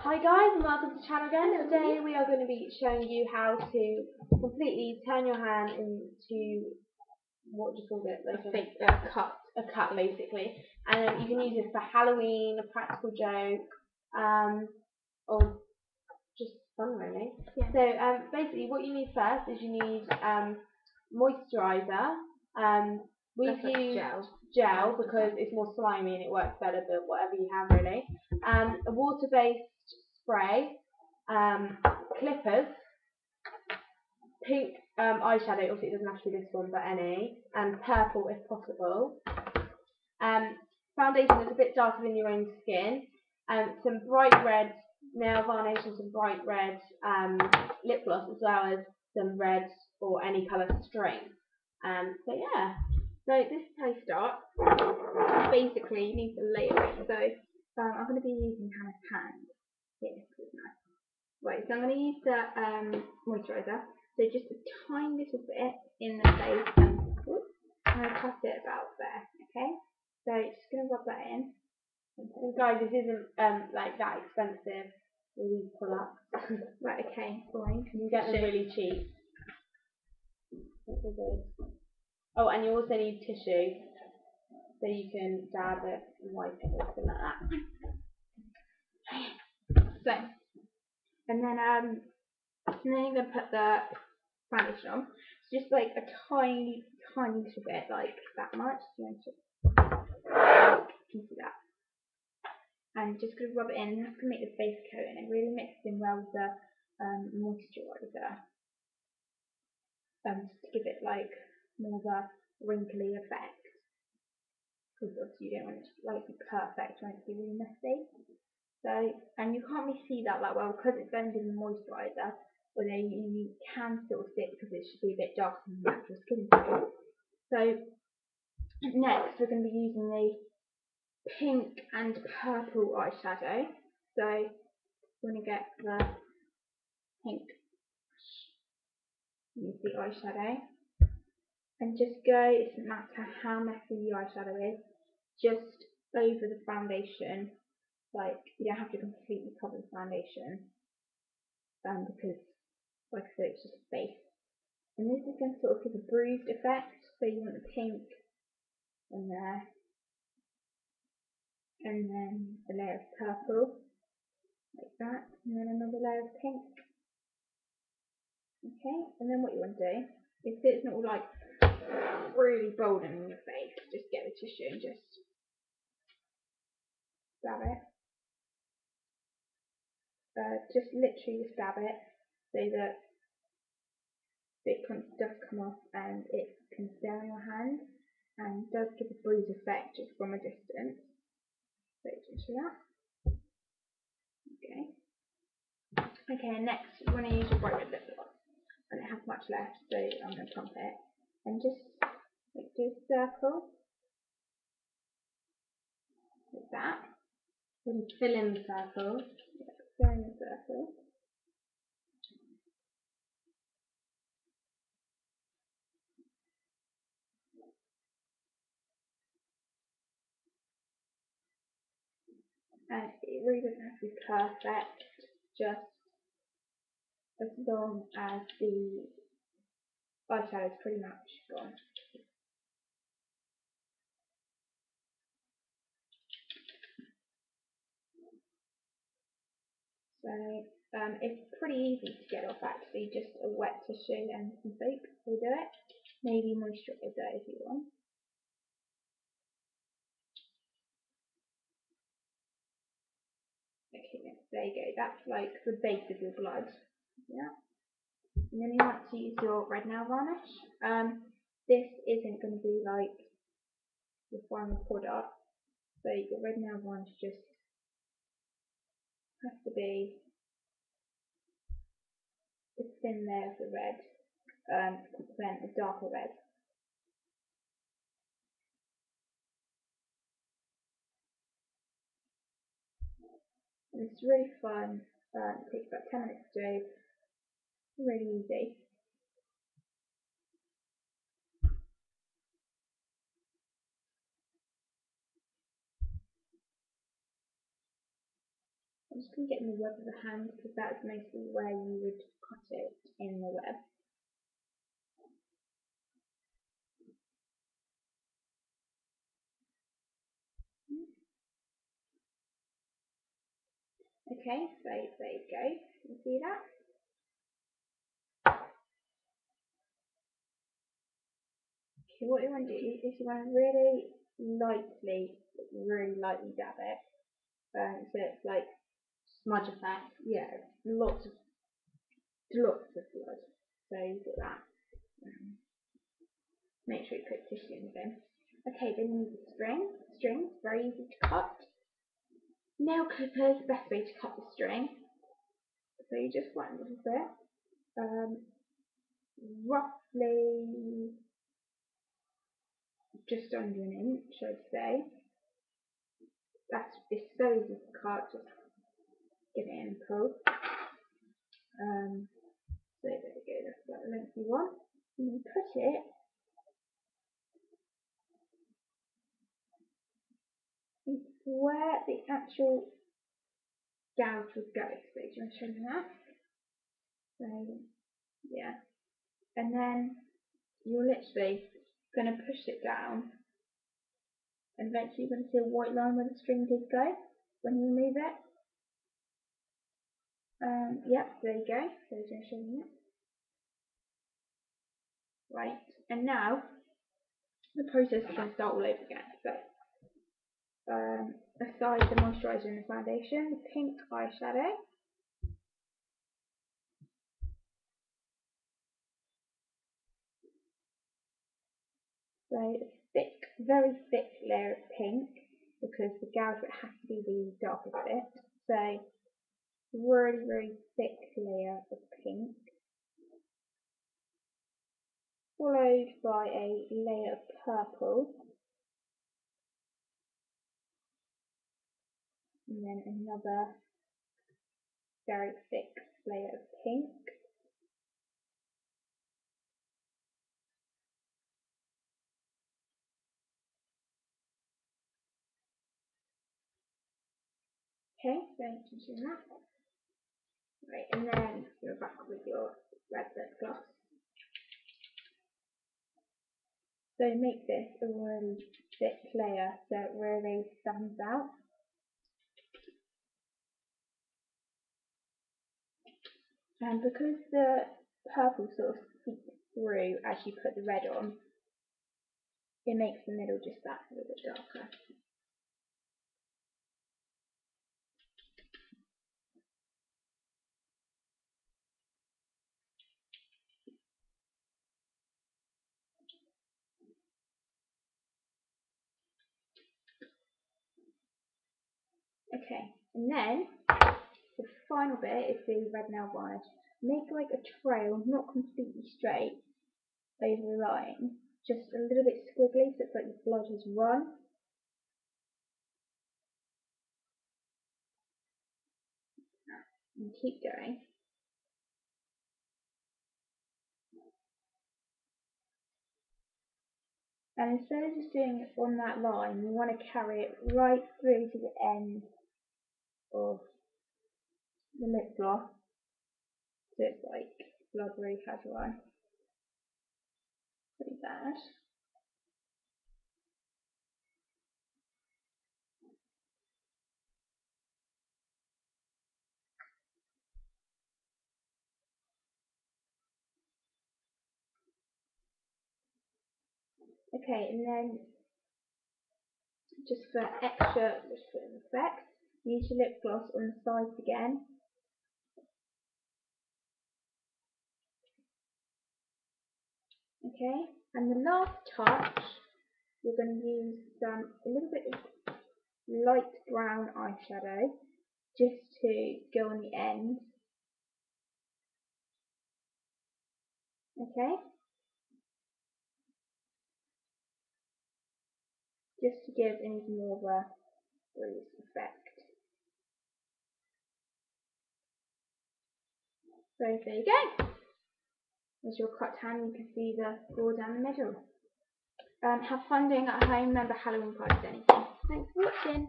Hi guys, and welcome to Channah again. Today we are going to be showing you how to completely turn your hand into, what do you call it? Like a cut basically. And you can use it for Halloween, a practical joke, or just fun really. Yeah. So basically what you need first is you need moisturiser. We've used gel because it's more slimy and it works better than whatever you have really. A water-based spray, clippers, pink eyeshadow, obviously it doesn't have to be this one but any, and purple if possible. Foundation that's a bit darker than your own skin, some bright red nail varnish and some bright red lip gloss, as well as some red or any colour string. So yeah, so this is how you start. Basically you need to layer it, so I'm going to be using Hannah's hand here. Right, so I'm going to use the moisturiser, so just a tiny little bit in the face, and I'm going to cut it about there, okay? So just going to rub that in. And guys, this isn't like that expensive, these products. Right, okay, fine. You can get them really cheap. Oh, and you also need tissue, so you can dab it and wipe it or something like that. So, and then you're going to put the foundation on. Just like a tiny little bit, like that much. You can see that. And just going to rub it in. That's going to make the face coat, and it really mixes in well with the moisturiser. Just to give it like more of a wrinkly effect. Because obviously you don't want it to like be perfect, you want it to be really messy. So, and you can't really see that well because it's blended in the moisturiser, although you can still see it because it should be a bit darker than natural skin tone. So next we're going to be using the pink and purple eyeshadow. So we're going to get the pink, use the eyeshadow, and just go, it doesn't matter how messy the eyeshadow is, just over the foundation. Like, you don't have to completely cover the foundation, because, like I said, it's just a base. And this is going to sort of give a bruised effect, so you want the pink in there, and then a layer of purple, like that, and then another layer of pink. Okay, and then what you want to do is, so it's not all like really bold in your face, just get the tissue and just dab it. Just literally just dab it so that it does come off and it can stay on your hand, and does give a bruise effect just from a distance. So just do that. Okay. Okay, next you want to use your bright red lip gloss. I don't have much left, so I'm going to pump it and just like do a circle like that. Then fill in the circle. Fill in the circle. And it really doesn't have to be perfect, just as long as the eyeshadow is pretty much gone. So it's pretty easy to get off actually, just a wet tissue and some soap will do it. Maybe moisturiser if you want. Okay, there you go, that's like the base of your blood. Yeah. And then you want to use your red nail varnish. This isn't going to be like the final product, so your red nail varnish just has to be a thin layer of the red, to complement a darker red. And it's really fun, it takes about 10 minutes to do, really easy. I'm just going to get in the web of the hand because that's mostly where you would cut it in the web. Okay, so there you go. Can you see that? Okay, what you want to do is you want to really lightly dab it. So it's like smudge effect. Yeah, lots of blood. So you've got that. Make sure you put tissue in the bin. Okay, then you need the string. String, very easy to cut. Nail clippers, best way to cut the string. So you just want a little bit, roughly just under an inch, I'd say. It's so easy to cut, just get it in and pull. So there we go, that's about the length you want. And then put it where the actual gouge would go. So do you want to show me that? So yeah, and then you're literally going to push it down, and eventually you're going to see a white line where the string did go when you remove it. Yep, there you go. So do you want to show me that? Right, and now the process is going to start all over again. So aside the moisturiser and the foundation, the pink eyeshadow. So a thick, very thick layer of pink, because the gouge has to be the darkest bit. So really, really thick layer of pink, followed by a layer of purple, and then another very thick layer of pink. Okay, so continue that. Right, and then you're back with your red lip gloss. So make this a really thick layer so it really stands out. And because the purple sort of seeps through as you put the red on, it makes the middle just that a little bit darker. Okay, and then the final bit is the red nail varnish. Make like a trail, not completely straight over the line, just a little bit squiggly so it's like the blood has run. And keep going. And instead of just doing it on that line, you want to carry it right through to the end of the lip gloss, so it's like blood really has run. Pretty bad. Okay, and then just for extra effect, use your lip gloss on the sides again. Okay, and the last touch, you're going to use a little bit of light brown eyeshadow just to go on the end. Okay, just to give an even more of a bruise effect. So there you go. There's your cut hand. You can see the gore down the middle. Have fun doing it at home. Remember, Halloween parties, anything. Thanks for watching.